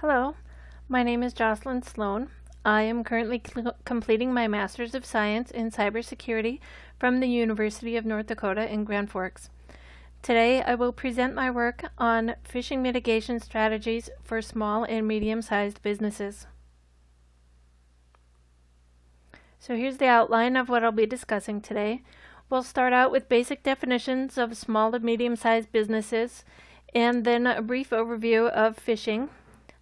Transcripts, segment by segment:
Hello, my name is Jocelyn Sloan. I am currently completing my Master's of Science in Cybersecurity from the University of North Dakota in Grand Forks. Today I will present my work on phishing mitigation strategies for small and medium-sized businesses. So here's the outline of what I'll be discussing today. We'll start out with basic definitions of small to medium-sized businesses and then a brief overview of phishing.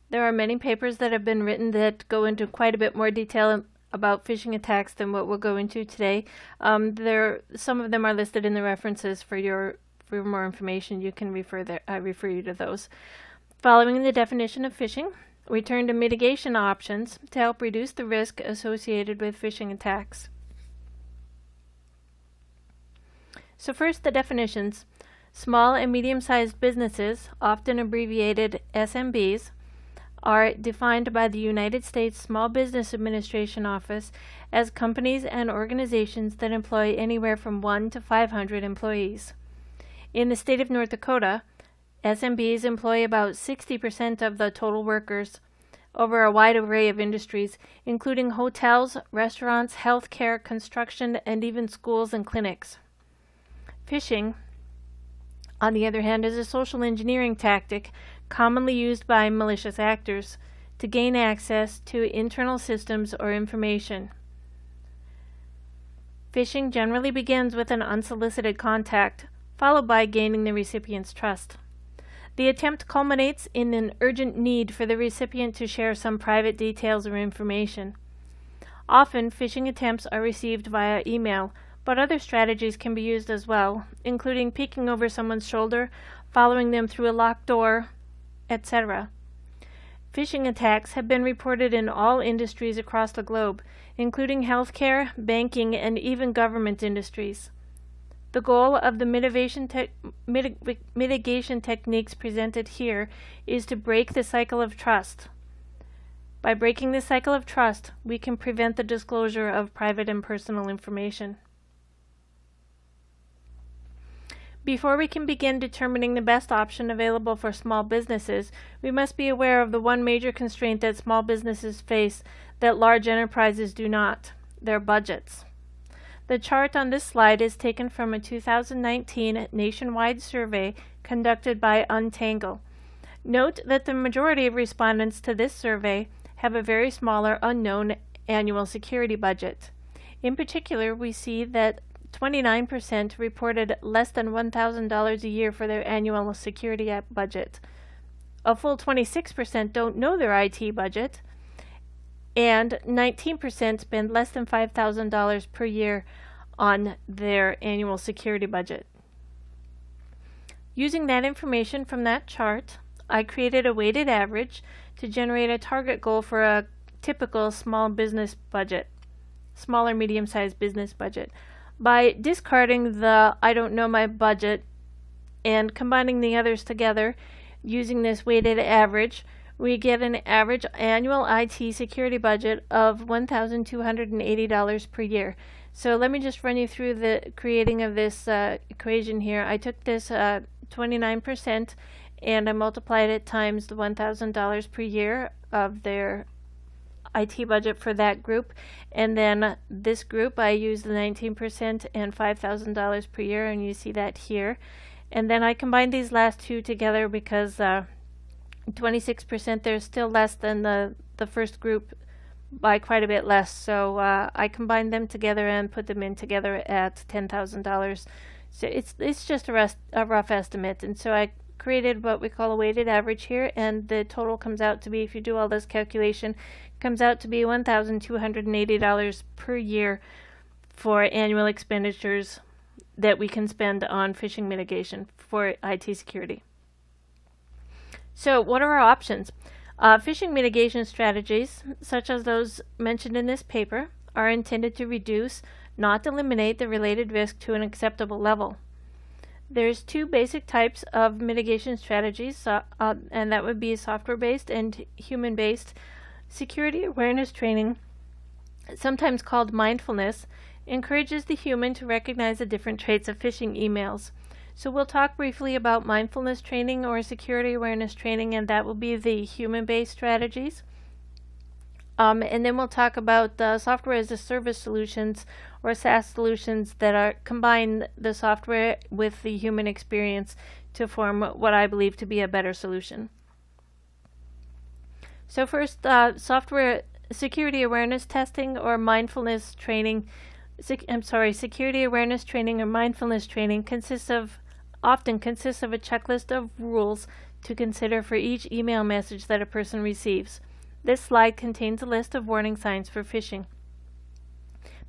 There are many papers that have been written that go into quite a bit more detail about phishing attacks than what we'll go into today. Some of them are listed in the references for more information. You can I refer you to those. Following the definition of phishing, we turn to mitigation options to help reduce the risk associated with phishing attacks. So first, the definitions. Small and medium-sized businesses, often abbreviated SMBs, are defined by the United States Small Business Administration Office as companies and organizations that employ anywhere from 1 to 500 employees. In the state of North Dakota, SMBs employ about 60% of the total workers over a wide array of industries, including hotels, restaurants, healthcare, construction, and even schools and clinics. Phishing, on the other hand, is a social engineering tactic commonly used by malicious actors to gain access to internal systems or information. Phishing generally begins with an unsolicited contact, followed by gaining the recipient's trust. The attempt culminates in an urgent need for the recipient to share some private details or information. Often, phishing attempts are received via email, but other strategies can be used as well, including peeking over someone's shoulder, following them through a locked door, etc. Phishing attacks have been reported in all industries across the globe, including healthcare, banking, and even government industries. The goal of the mitigation techniques presented here is to break the cycle of trust. By breaking the cycle of trust, we can prevent the disclosure of private and personal information. Before we can begin determining the best option available for small businesses, we must be aware of the one major constraint that small businesses face that large enterprises do not: their budgets. The chart on this slide is taken from a 2019 nationwide survey conducted by Untangle. Note that the majority of respondents to this survey have a very small or unknown annual security budget. In particular, we see that 29% reported less than $1,000 a year for their annual security budget. A full 26% don't know their IT budget, and 19% spend less than $5,000 per year on their annual security budget. Using that information from that chart, I created a weighted average to generate a target goal for a typical small or medium-sized business budget. By discarding the I don't know my budget and combining the others together using this weighted average, we get an average annual IT security budget of $1,280 per year. So let me just run you through the creating of this equation here. I took this 29% and I multiplied it times the $1,000 per year of their IT budget for that group, and then this group I used the 19% and $5,000 per year, and you see that here. And then I combined these last two together because 26%, they're still less than the first group by quite a bit less, so I combined them together and put them in together at $10,000. So it's just a rough estimate, and so I created what we call a weighted average here, and the total comes out to be, if you do all this calculation, comes out to be $1,280 per year for annual expenditures that we can spend on phishing mitigation for IT security. So what are our options? Phishing mitigation strategies, such as those mentioned in this paper, are intended to reduce, not eliminate, the related risk to an acceptable level. There's two basic types of mitigation strategies, and that would be software-based and human-based. Security awareness training, sometimes called mindfulness, encourages the human to recognize the different traits of phishing emails. So we'll talk briefly about mindfulness training or security awareness training, and that will be the human-based strategies. And then we'll talk about software as a service solutions or SaaS solutions that combine the software with the human experience to form what I believe to be a better solution. So first, software security awareness testing or mindfulness training. Security awareness training or mindfulness training often consists of a checklist of rules to consider for each email message that a person receives. This slide contains a list of warning signs for phishing.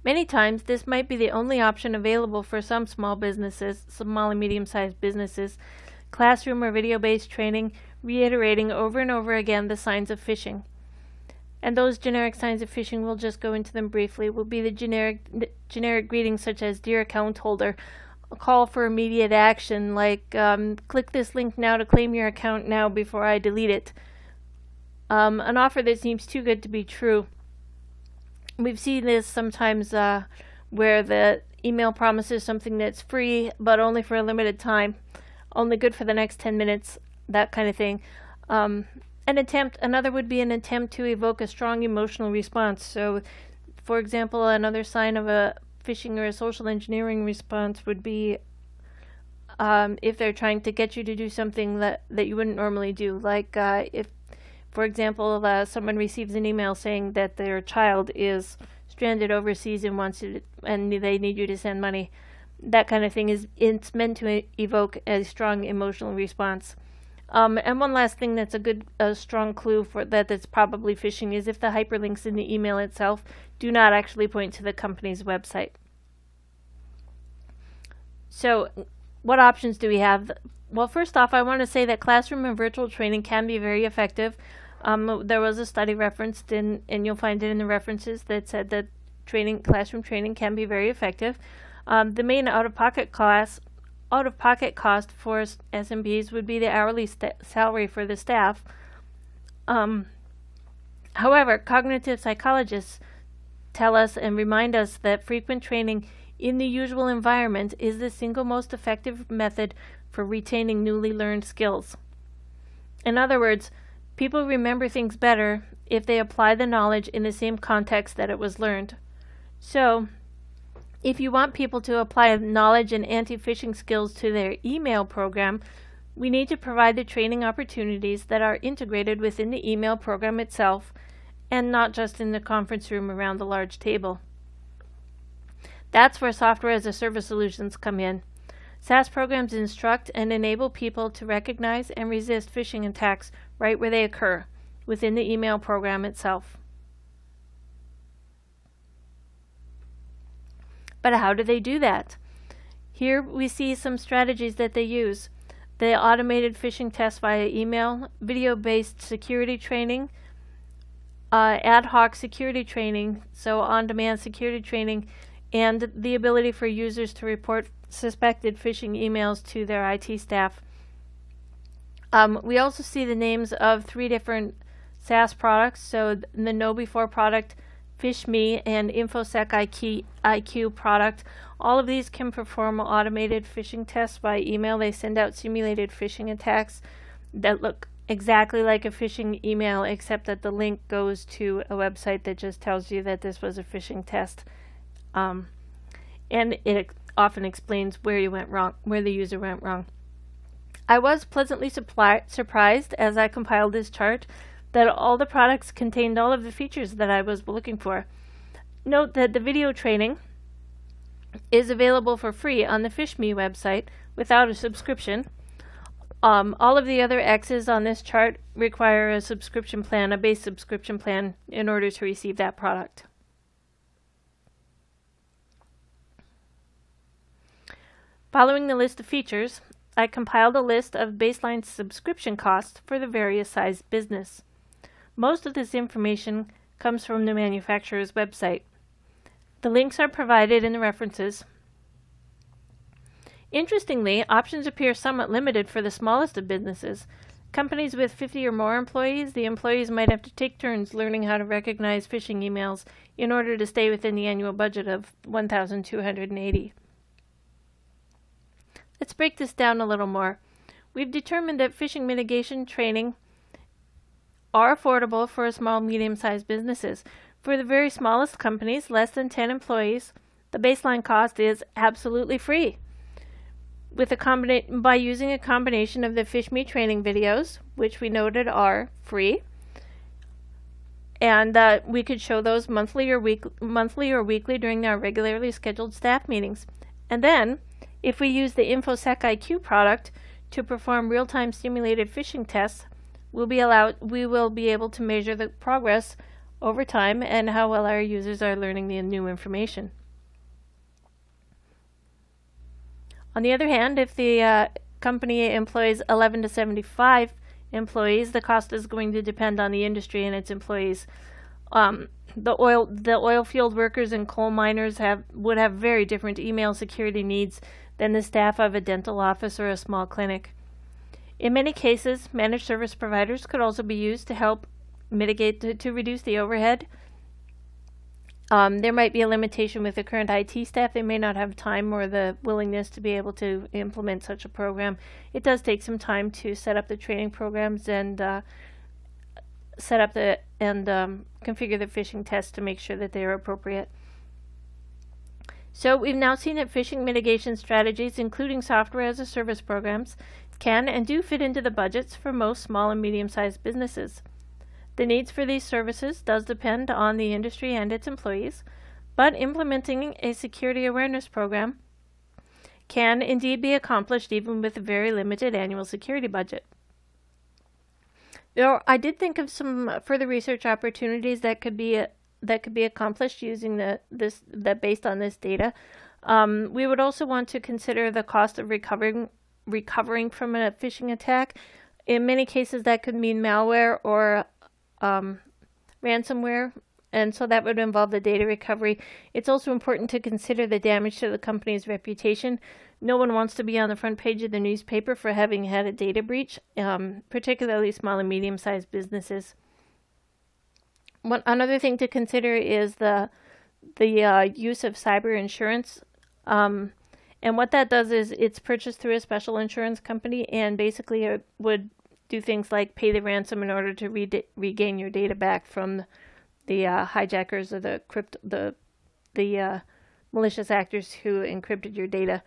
Many times, this might be the only option available for some small businesses, small and medium-sized businesses, classroom or video-based training, reiterating over and over again the signs of phishing. And those generic signs of phishing, we'll just go into them briefly, will be the generic greetings such as "Dear account holder," a call for immediate action like "Click this link now to claim your account now before I delete it." An offer that seems too good to be true. We've seen this sometimes where the email promises something that's free, but only for a limited time, only good for the next 10 minutes, that kind of thing. Another would be an attempt to evoke a strong emotional response. So, for example, another sign of a phishing or a social engineering response would be if they're trying to get you to do something that you wouldn't normally do, like if, for example, someone receives an email saying that their child is stranded overseas and they need you to send money. That kind of thing it's meant to evoke a strong emotional response. And one last thing that's a strong clue for that's probably phishing is if the hyperlinks in the email itself do not actually point to the company's website. So, what options do we have? Well, first off, I want to say that classroom and virtual training can be very effective. There was a study referenced and you'll find it in the references that said that classroom training can be very effective. The main out-of-pocket cost for SMBs would be the hourly salary for the staff. However, cognitive psychologists tell us and remind us that frequent training in the usual environment is the single most effective method for retaining newly learned skills. In other words, people remember things better if they apply the knowledge in the same context that it was learned. So, if you want people to apply knowledge and anti-phishing skills to their email program, we need to provide the training opportunities that are integrated within the email program itself and not just in the conference room around the large table. That's where software as a service solutions come in. SaaS programs instruct and enable people to recognize and resist phishing attacks right where they occur, within the email program itself. But how do they do that? Here we see some strategies that they use. The automated phishing tests via email, video-based security training, ad hoc security training, so on-demand security training, and the ability for users to report suspected phishing emails to their IT staff. We also see the names of 3 different SaaS products, so the KnowBe4 product, PhishMe, and InfoSec IQ product. All of these can perform automated phishing tests by email. They send out simulated phishing attacks that look exactly like a phishing email, except that the link goes to a website that just tells you that this was a phishing test. And it often explains where the user went wrong. I was pleasantly surprised as I compiled this chart that all the products contained all of the features that I was looking for. Note that the video training is available for free on the PhishMe website without a subscription. All of the other X's on this chart require a subscription plan, a base subscription plan, in order to receive that product. Following the list of features, I compiled a list of baseline subscription costs for the various sized business. Most of this information comes from the manufacturer's website. The links are provided in the references. Interestingly, options appear somewhat limited for the smallest of businesses. Companies with 50 or more employees, the employees might have to take turns learning how to recognize phishing emails in order to stay within the annual budget of $1,280. Let's break this down a little more. We've determined that phishing mitigation training are affordable for small, medium-sized businesses. For the very smallest companies, less than 10 employees, the baseline cost is absolutely free. By using a combination of the PhishMe training videos, which we noted are free, and we could show those monthly or weekly during our regularly scheduled staff meetings. And then, if we use the InfoSec IQ product to perform real-time simulated phishing tests, we will be able to measure the progress over time and how well our users are learning the new information. On the other hand, if the company employs 11 to 75 employees, the cost is going to depend on the industry and its employees. The oil field workers and coal miners would have very different email security needs than the staff of a dental office or a small clinic. In many cases, managed service providers could also be used to help mitigate to reduce the overhead. There might be a limitation with the current IT staff. They may not have time or the willingness to be able to implement such a program. It does take some time to set up the training programs and configure the phishing tests to make sure that they are appropriate. So we've now seen that phishing mitigation strategies, including software as a service programs, can and do fit into the budgets for most small and medium-sized businesses. The needs for these services does depend on the industry and its employees, but implementing a security awareness program can indeed be accomplished even with a very limited annual security budget. I did think of some further research opportunities that could be accomplished using based on this data. We would also want to consider the cost of recovering from a phishing attack. In many cases, that could mean malware or ransomware, and so that would involve the data recovery. It's also important to consider the damage to the company's reputation. No one wants to be on the front page of the newspaper for having had a data breach, particularly small and medium-sized businesses. Another thing to consider is the use of cyber insurance. And what that does is it's purchased through a special insurance company, and basically it would do things like pay the ransom in order to regain your data back from the hijackers or the malicious actors who encrypted your data.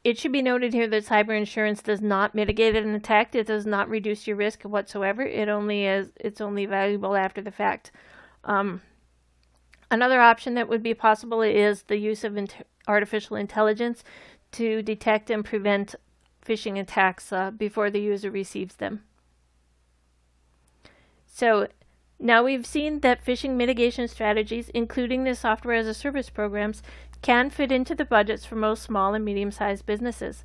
It should be noted here that cyber insurance does not mitigate an attack. It does not reduce your risk whatsoever. It's only valuable after the fact. Another option that would be possible is the use of artificial intelligence to detect and prevent phishing attacks before the user receives them. So now we've seen that phishing mitigation strategies, including the software as a service programs, can fit into the budgets for most small and medium-sized businesses.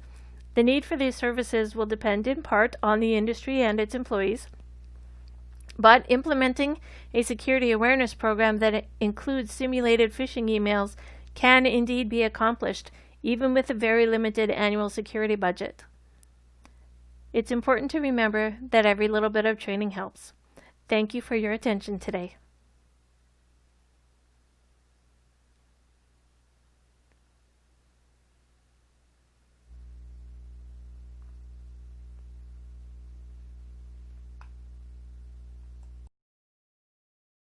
The need for these services will depend in part on the industry and its employees, but implementing a security awareness program that includes simulated phishing emails can indeed be accomplished, even with a very limited annual security budget. It's important to remember that every little bit of training helps. Thank you for your attention today.